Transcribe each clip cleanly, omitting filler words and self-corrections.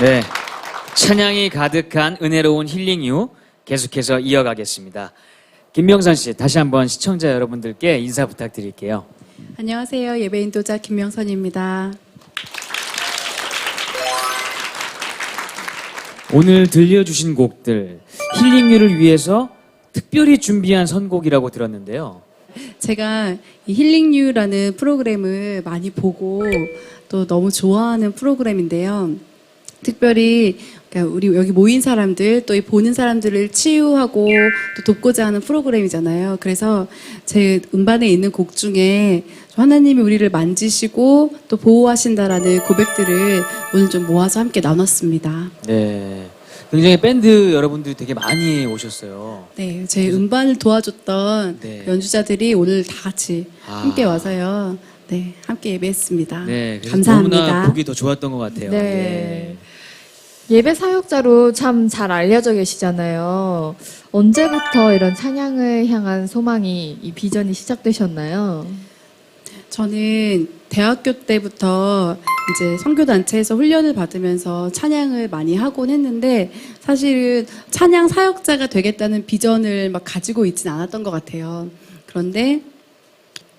네, 찬양이 가득한 은혜로운 힐링유 계속해서 이어가겠습니다. 김명선 씨, 다시 한번 시청자 여러분들께 인사 부탁드릴게요. 안녕하세요. 예배 인도자 김명선입니다. 오늘 들려주신 곡들 힐링유를 위해서 특별히 준비한 선곡이라고 들었는데요. 제가 이 힐링유라는 프로그램을 많이 보고 또 너무 좋아하는 프로그램인데요. 특별히 그러니까 우리 여기 모인 사람들 또 이 보는 사람들을 치유하고 또 돕고자 하는 프로그램이잖아요. 그래서 제 음반에 있는 곡 중에 하나님이 우리를 만지시고 또 보호하신다라는 고백들을 오늘 좀 모아서 함께 나눴습니다. 네, 굉장히 밴드 여러분들이 되게 많이 오셨어요. 네, 제 음반을 도와줬던 네. 연주자들이 오늘 다 같이 함께 와서요. 네, 함께 예배했습니다. 네, 그래서 감사합니다. 너무나 보기 더 좋았던 것 같아요. 네. 예배 사역자로 참 잘 알려져 계시잖아요. 언제부터 이런 찬양을 향한 소망이, 이 비전이 시작되셨나요? 저는 대학교 때부터 이제 선교단체에서 훈련을 받으면서 찬양을 많이 하곤 했는데 사실은 찬양 사역자가 되겠다는 비전을 막 가지고 있진 않았던 것 같아요. 그런데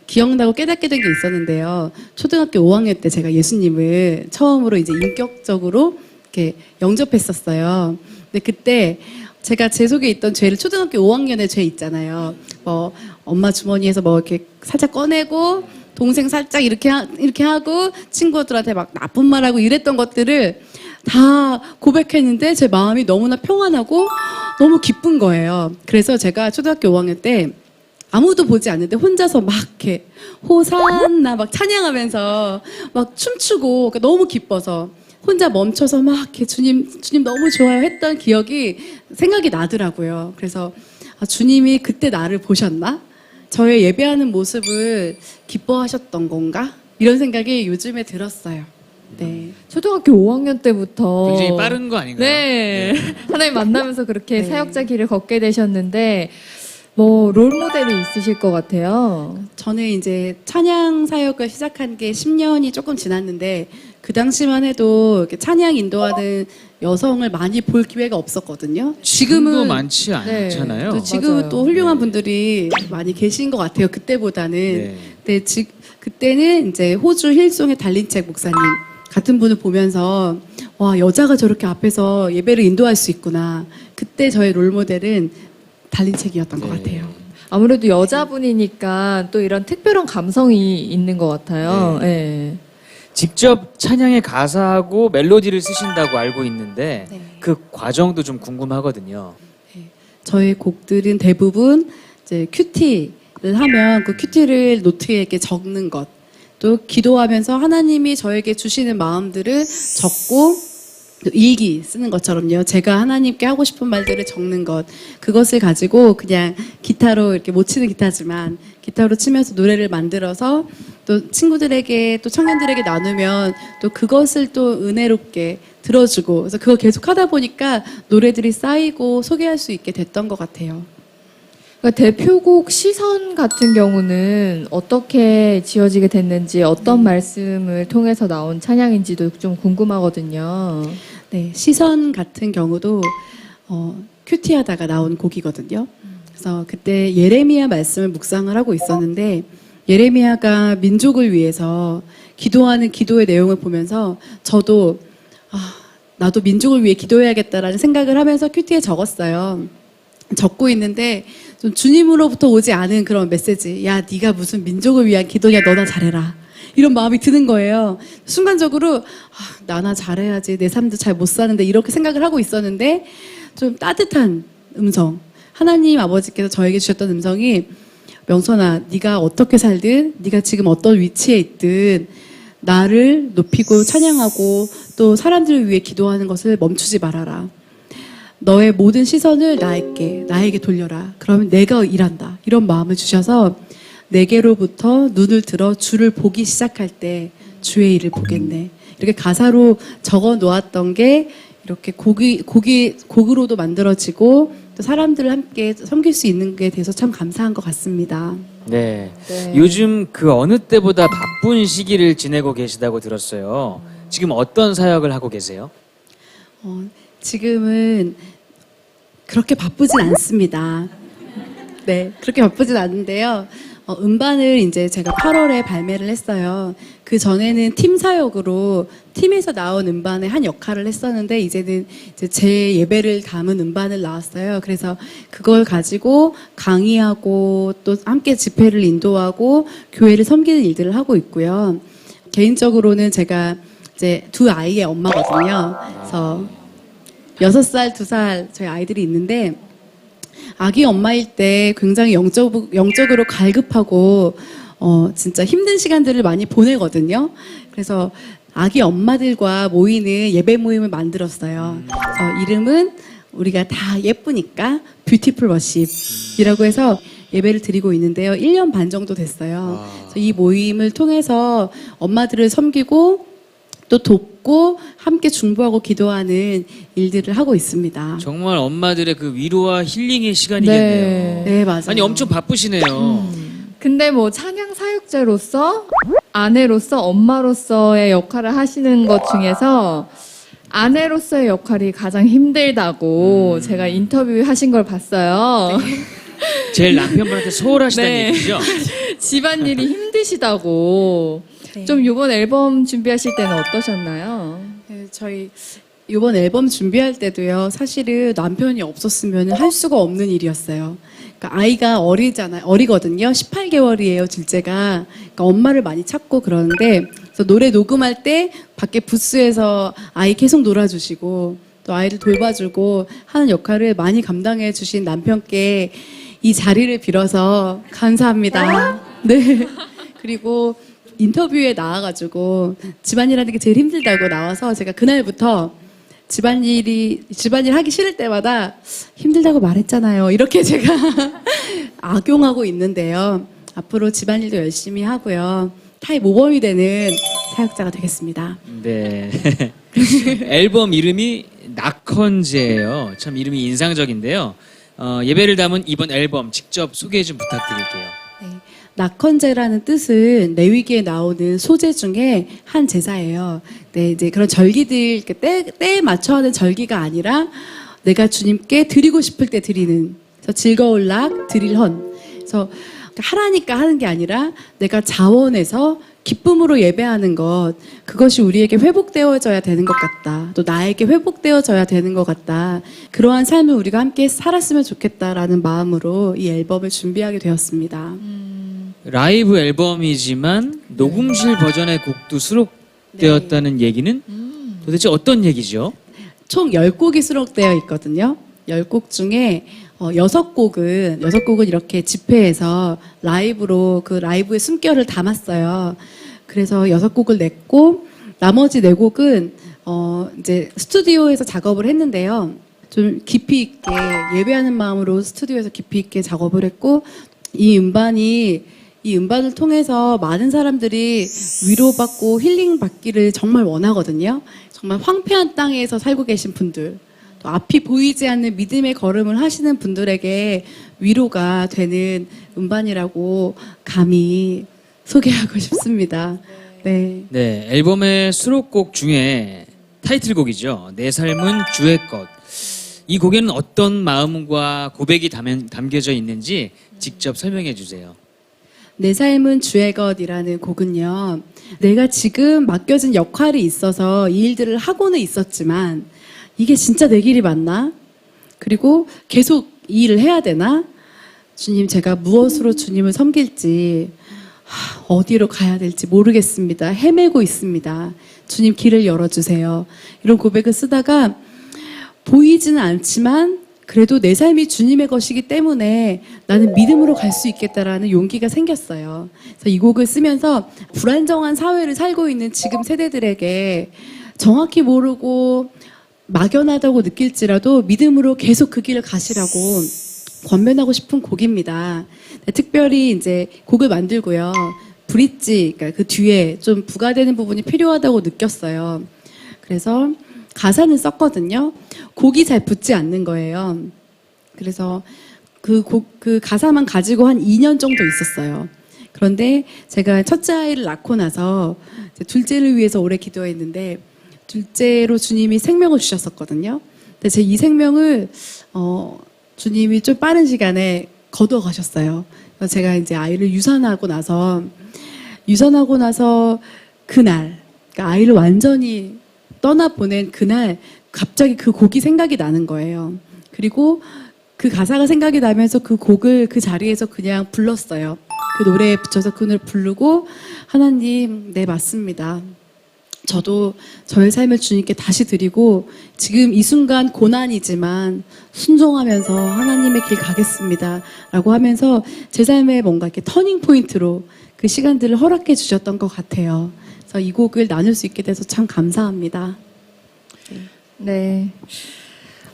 기억나고 깨닫게 된 게 있었는데요. 초등학교 5학년 때 제가 예수님을 처음으로 이제 인격적으로 이렇게 영접했었어요. 근데 그때 제가 제 속에 있던 죄를 초등학교 5학년의 죄 있잖아요. 뭐 엄마 주머니에서 뭐 이렇게 살짝 꺼내고 동생 살짝 이렇게 하고 친구들한테 막 나쁜 말하고 이랬던 것들을 다 고백했는데 제 마음이 너무나 평안하고 너무 기쁜 거예요. 그래서 제가 초등학교 5학년 때 아무도 보지 않는데 혼자서 막 이렇게 호산나 막 찬양하면서 막 춤추고 그러니까 너무 기뻐서 혼자 멈춰서 막 이렇게 주님 너무 좋아요 했던 기억이 생각이 나더라고요. 그래서 주님이 그때 나를 보셨나? 저의 예배하는 모습을 기뻐하셨던 건가? 이런 생각이 요즘에 들었어요. 네. 초등학교 5학년 때부터 굉장히 빠른 거 아닌가요? 네. 하나님 만나면서 그렇게 네. 사역자 길을 걷게 되셨는데 뭐 롤모델이 있으실 것 같아요. 저는 이제 찬양 사역을 시작한 게 10년이 조금 지났는데 그 당시만 해도 이렇게 찬양 인도하는 여성을 많이 볼 기회가 없었거든요. 지금도 많지 않잖아요. 또 지금은 맞아요. 또 훌륭한 분들이 많이 계신 것 같아요. 그때보다는. 네. 근데 그때는 이제 호주 힐송의 달린책 목사님 같은 분을 보면서 와 여자가 저렇게 앞에서 예배를 인도할 수 있구나. 그때 저의 롤모델은 달린책이었던 것 같아요. 아무래도 여자분이니까 또 이런 특별한 감성이 있는 것 같아요. 네. 직접 찬양의 가사하고 멜로디를 쓰신다고 알고 있는데 네. 그 과정도 좀 궁금하거든요. 저의 곡들은 대부분 이제 큐티를 하면 그 큐티를 노트에 이렇게 적는 것, 또 기도하면서 하나님이 저에게 주시는 마음들을 적고 또 일기 쓰는 것처럼요. 제가 하나님께 하고 싶은 말들을 적는 것, 그것을 가지고 그냥 기타로 이렇게 못 치는 기타지만 기타로 치면서 노래를 만들어서 또 친구들에게 또 청년들에게 나누면 또 그것을 또 은혜롭게 들어주고 그래서 그거 계속 하다 보니까 노래들이 쌓이고 소개할 수 있게 됐던 것 같아요. 그러니까 대표곡 시선 같은 경우는 어떻게 지어지게 됐는지 어떤 말씀을 통해서 나온 찬양인지도 좀 궁금하거든요. 네, 시선 같은 경우도 큐티하다가 나온 곡이거든요. 그래서 그때 예레미야 말씀을 묵상을 하고 있었는데 예레미야가 민족을 위해서 기도하는 기도의 내용을 보면서 저도 나도 민족을 위해 기도해야겠다라는 생각을 하면서 큐티에 적었어요. 적고 있는데 좀 주님으로부터 오지 않은 그런 메시지. 야, 네가 무슨 민족을 위한 기도냐, 너나 잘해라. 이런 마음이 드는 거예요. 순간적으로 나나 잘해야지. 내 삶도 잘 못 사는데 이렇게 생각을 하고 있었는데 좀 따뜻한 음성. 하나님 아버지께서 저에게 주셨던 음성이 명선아, 네가 어떻게 살든 네가 지금 어떤 위치에 있든 나를 높이고 찬양하고 또 사람들을 위해 기도하는 것을 멈추지 말아라. 너의 모든 시선을 나에게 돌려라. 그러면 내가 일한다. 이런 마음을 주셔서 내게로부터 눈을 들어 주를 보기 시작할 때 주의 일을 보겠네. 이렇게 가사로 적어 놓았던 게 이렇게 곡으로도 만들어지고 또 사람들을 함께 섬길 수 있는 게 돼서 참 감사한 것 같습니다. 네. 네. 요즘 그 어느 때보다 바쁜 시기를 지내고 계시다고 들었어요. 지금 어떤 사역을 하고 계세요? 지금은 그렇게 바쁘진 않습니다. 네, 그렇게 바쁘진 않은데요. 음반을 이제 제가 8월에 발매를 했어요. 그 전에는 팀 사역으로 팀에서 나온 음반의 한 역할을 했었는데 이제는 이제 제 예배를 담은 음반을 나왔어요. 그래서 그걸 가지고 강의하고 또 함께 집회를 인도하고 교회를 섬기는 일들을 하고 있고요. 개인적으로는 제가 이제 두 아이의 엄마거든요. 그래서 6살, 2살 저희 아이들이 있는데 아기 엄마일 때 굉장히 영적으로 갈급하고 진짜 힘든 시간들을 많이 보내거든요. 그래서 아기 엄마들과 모이는 예배 모임을 만들었어요. 그래서 이름은 우리가 다 예쁘니까 뷰티풀 워십이라고 해서 예배를 드리고 있는데요. 1년 반 정도 됐어요. 그래서 이 모임을 통해서 엄마들을 섬기고 또 돕고 함께 중보하고 기도하는 일들을 하고 있습니다. 정말 엄마들의 그 위로와 힐링의 시간이겠네요. 네, 맞아요. 아니 엄청 바쁘시네요. 근데 뭐 찬양 사역자로서 아내로서 엄마로서의 역할을 하시는 것 중에서 아내로서의 역할이 가장 힘들다고 제가 인터뷰 하신 걸 봤어요. 제일 남편분한테 소홀하시다는 네. 얘기죠? 집안일이 힘드시다고. 네. 좀 이번 앨범 준비하실 때는 어떠셨나요? 네, 저희 이번 앨범 준비할 때도요. 사실은 남편이 없었으면 할 수가 없는 일이었어요. 그러니까 아이가 어리거든요. 18개월이에요, 둘째가. 그러니까 엄마를 많이 찾고 그러는데 그래서 노래 녹음할 때 밖에 부스에서 아이 계속 놀아주시고 또 아이를 돌봐주고 하는 역할을 많이 감당해 주신 남편께 이 자리를 빌어서 감사합니다. 네. 그리고 인터뷰에 나와가지고 집안일 하는 게 제일 힘들다고 나와서 제가 그날부터 집안일 하기 싫을 때마다 힘들다고 말했잖아요. 이렇게 제가 악용하고 있는데요. 앞으로 집안일도 열심히 하고요. 타의 모범이 되는 사역자가 되겠습니다. 네. 앨범 이름이 낙헌제예요. 참 이름이 인상적인데요. 예배를 담은 이번 앨범 직접 소개 좀 부탁드릴게요. 네. 낙헌제라는 뜻은 레위기에 나오는 소제 중에 한 제사예요. 네, 이제 그런 절기들, 때에 맞춰 하는 절기가 아니라 내가 주님께 드리고 싶을 때 드리는, 그래서 즐거울 락, 드릴 헌. 그래서 하라니까 하는 게 아니라 내가 자원해서 기쁨으로 예배하는 것, 그것이 우리에게 회복되어져야 되는 것 같다. 또 나에게 회복되어져야 되는 것 같다. 그러한 삶을 우리가 함께 살았으면 좋겠다라는 마음으로 이 앨범을 준비하게 되었습니다. 라이브 앨범이지만 녹음실 버전의 곡도 수록되었다는 얘기는 도대체 어떤 얘기죠? 총 10곡이 수록되어 있거든요. 10곡 중에 6곡은 이렇게 집회에서 라이브로 그 라이브의 숨결을 담았어요. 그래서 6곡을 냈고 나머지 4곡은 이제 스튜디오에서 작업을 했는데요. 좀 깊이 있게 예배하는 마음으로 스튜디오에서 깊이 있게 작업을 했고 이 음반을 통해서 많은 사람들이 위로받고 힐링받기를 정말 원하거든요. 정말 황폐한 땅에서 살고 계신 분들, 또 앞이 보이지 않는 믿음의 걸음을 하시는 분들에게 위로가 되는 음반이라고 감히 소개하고 싶습니다. 네. 네, 앨범의 수록곡 중에 타이틀곡이죠. 내 삶은 주의 것. 이 곡에는 어떤 마음과 고백이 담겨져 있는지 직접 설명해 주세요. 내 삶은 주의 것이라는 곡은요. 내가 지금 맡겨진 역할이 있어서 이 일들을 하고는 있었지만 이게 진짜 내 길이 맞나? 그리고 계속 이 일을 해야 되나? 주님, 제가 무엇으로 주님을 섬길지 어디로 가야 될지 모르겠습니다. 헤매고 있습니다. 주님 길을 열어주세요. 이런 고백을 쓰다가 보이지는 않지만 그래도 내 삶이 주님의 것이기 때문에 나는 믿음으로 갈 수 있겠다라는 용기가 생겼어요. 그래서 이 곡을 쓰면서 불안정한 사회를 살고 있는 지금 세대들에게 정확히 모르고 막연하다고 느낄지라도 믿음으로 계속 그 길을 가시라고 권면하고 싶은 곡입니다. 특별히 이제 곡을 만들고요. 브릿지, 그러니까 그 뒤에 좀 부가되는 부분이 필요하다고 느꼈어요. 그래서 가사는 썼거든요. 곡이 잘 붙지 않는 거예요. 그래서 그 가사만 가지고 한 2년 정도 있었어요. 그런데 제가 첫째 아이를 낳고 나서 이제 둘째를 위해서 오래 기도했는데 둘째로 주님이 생명을 주셨었거든요. 근데 제 이 생명을 주님이 좀 빠른 시간에 거두어 가셨어요. 그래서 제가 이제 아이를 유산하고 나서 그날, 그러니까 아이를 완전히 떠나보낸 그날 갑자기 그 곡이 생각이 나는 거예요. 그리고 그 가사가 생각이 나면서 그 곡을 그 자리에서 그냥 불렀어요. 그 노래에 붙여서 그 노래 부르고 하나님, 네, 맞습니다. 저도 저의 삶을 주님께 다시 드리고 지금 이 순간 고난이지만 순종하면서 하나님의 길 가겠습니다. 라고 하면서 제 삶에 뭔가 이렇게 터닝 포인트로 그 시간들을 허락해 주셨던 것 같아요. 그래서 이 곡을 나눌 수 있게 돼서 참 감사합니다. 네.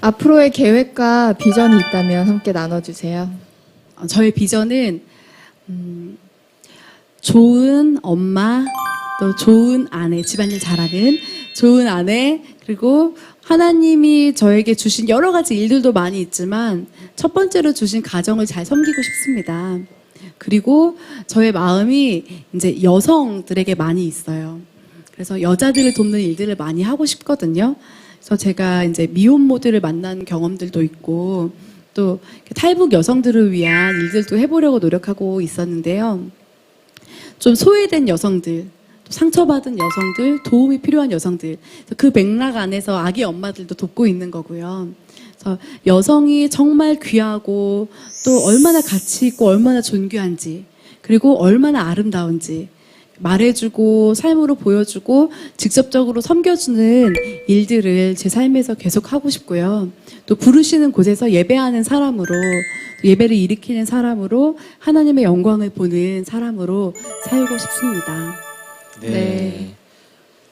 앞으로의 계획과 비전이 있다면 함께 나눠주세요. 저의 비전은 좋은 엄마, 또 좋은 아내, 집안일 잘하는 좋은 아내, 그리고 하나님이 저에게 주신 여러 가지 일들도 많이 있지만 첫 번째로 주신 가정을 잘 섬기고 싶습니다. 그리고 저의 마음이 이제 여성들에게 많이 있어요. 그래서 여자들을 돕는 일들을 많이 하고 싶거든요. 그래서 제가 이제 미혼모들을 만난 경험들도 있고 또 탈북 여성들을 위한 일들도 해보려고 노력하고 있었는데요. 좀 소외된 여성들, 또 상처받은 여성들, 도움이 필요한 여성들, 그 맥락 안에서 아기 엄마들도 돕고 있는 거고요. 그래서 여성이 정말 귀하고 또 얼마나 가치 있고 얼마나 존귀한지, 그리고 얼마나 아름다운지 말해주고 삶으로 보여주고 직접적으로 섬겨주는 일들을 제 삶에서 계속 하고 싶고요. 또 부르시는 곳에서 예배하는 사람으로, 예배를 일으키는 사람으로, 하나님의 영광을 보는 사람으로 살고 싶습니다. 네.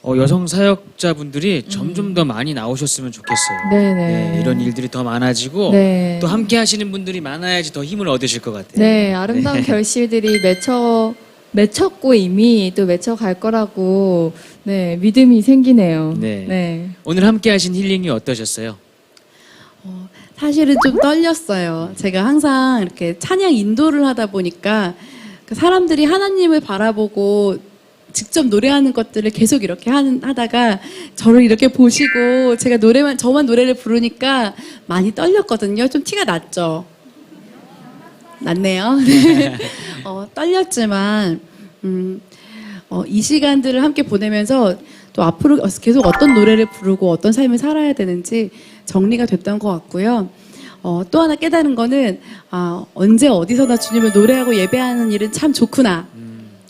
여성 사역자분들이 점점 더 많이 나오셨으면 좋겠어요. 네네. 네, 이런 일들이 더 많아지고 네. 또 함께 하시는 분들이 많아야지 더 힘을 얻으실 것 같아요. 네, 아름다운 결실들이 맺혔고 이미 또 맺혀갈 거라고 네, 믿음이 생기네요. 네. 네. 오늘 함께 하신 힐링이 어떠셨어요? 사실은 좀 떨렸어요. 제가 항상 이렇게 찬양 인도를 하다 보니까 사람들이 하나님을 바라보고 직접 노래하는 것들을 계속 이렇게 하다가 저를 이렇게 보시고 제가 저만 노래를 부르니까 많이 떨렸거든요. 좀 티가 났죠? 났네요. 떨렸지만, 이 시간들을 함께 보내면서 또 앞으로 계속 어떤 노래를 부르고 어떤 삶을 살아야 되는지 정리가 됐던 것 같고요. 또 하나 깨달은 거는, 언제 어디서나 주님을 노래하고 예배하는 일은 참 좋구나.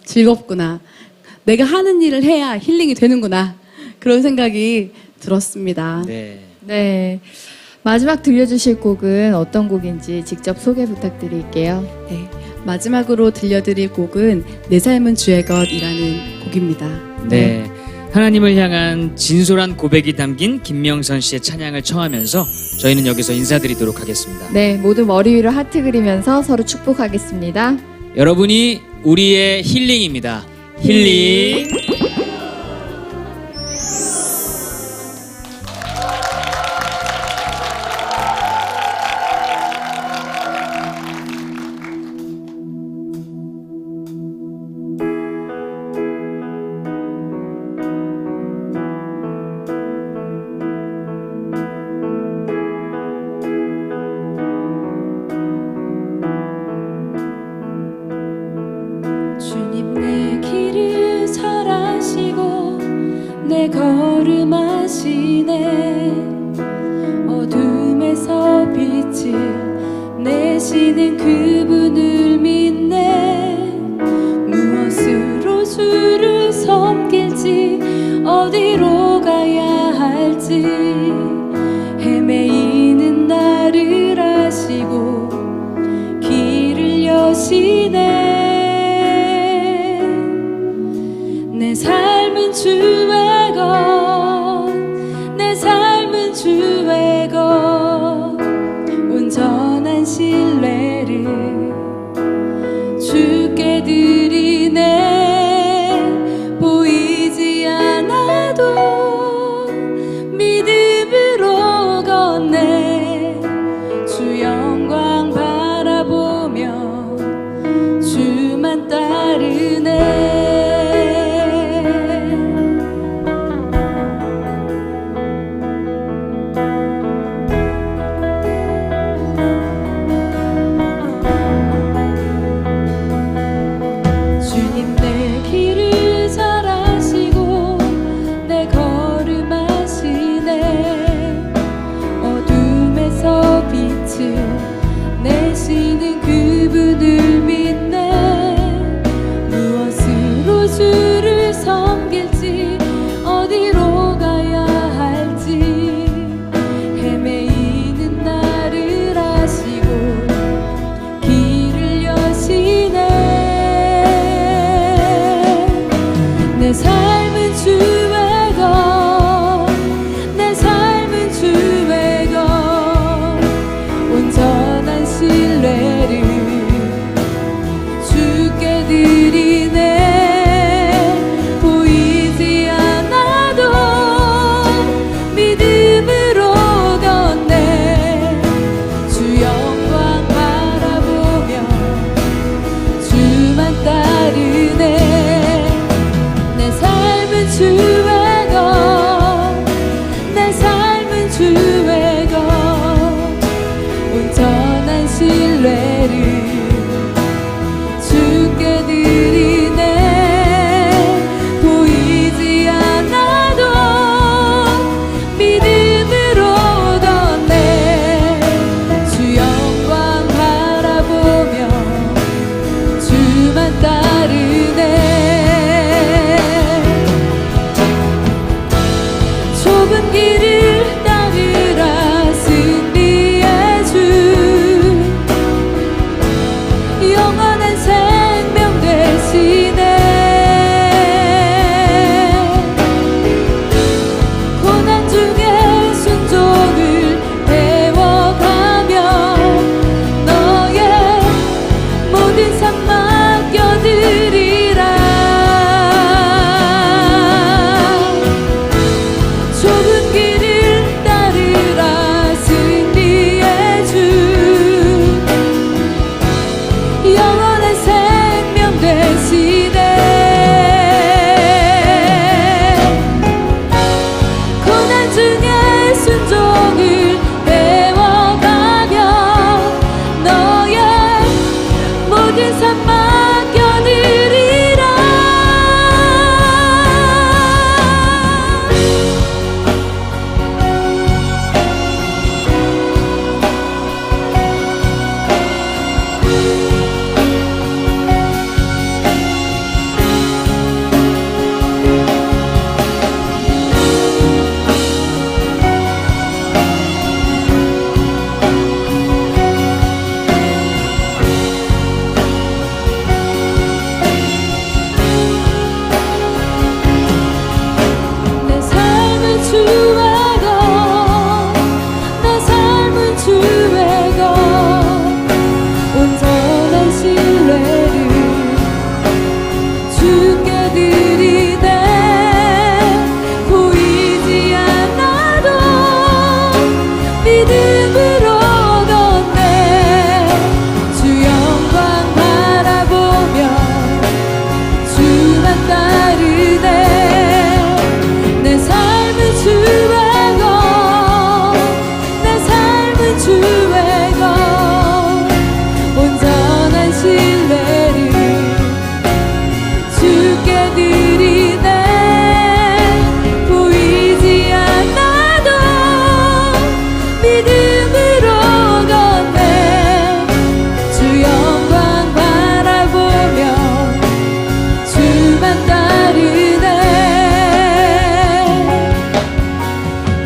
즐겁구나. 내가 하는 일을 해야 힐링이 되는구나. 그런 생각이 들었습니다. 네. 네. 마지막 들려주실 곡은 어떤 곡인지 직접 소개 부탁드릴게요. 네. 마지막으로 들려드릴 곡은 내 삶은 주의 것이라는 곡입니다. 네. 하나님을 향한 진솔한 고백이 담긴 김명선 씨의 찬양을 청하면서 저희는 여기서 인사드리도록 하겠습니다. 네, 모두 머리 위로 하트 그리면서 서로 축복하겠습니다. 여러분이 우리의 힐링입니다. 힐링. 주님 내 길을 잘 아시고 내 걸음하시네 어둠에서 빛을 내시는 그분을 믿네 무엇으로 주를 섬길지 어디로 가야 할지 헤매이는 나를 아시고 길을 여시네 내 삶은 주의 것, 내 삶은 주의 것, 온전한 신뢰를 주께 드리네 보이지 않아도 믿음으로 걷네 주 영광 바라보며 주만 따르네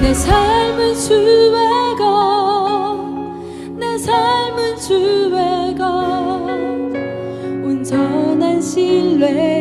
내 삶은 주의 것, 내 삶은 주의 것, 온전한 신뢰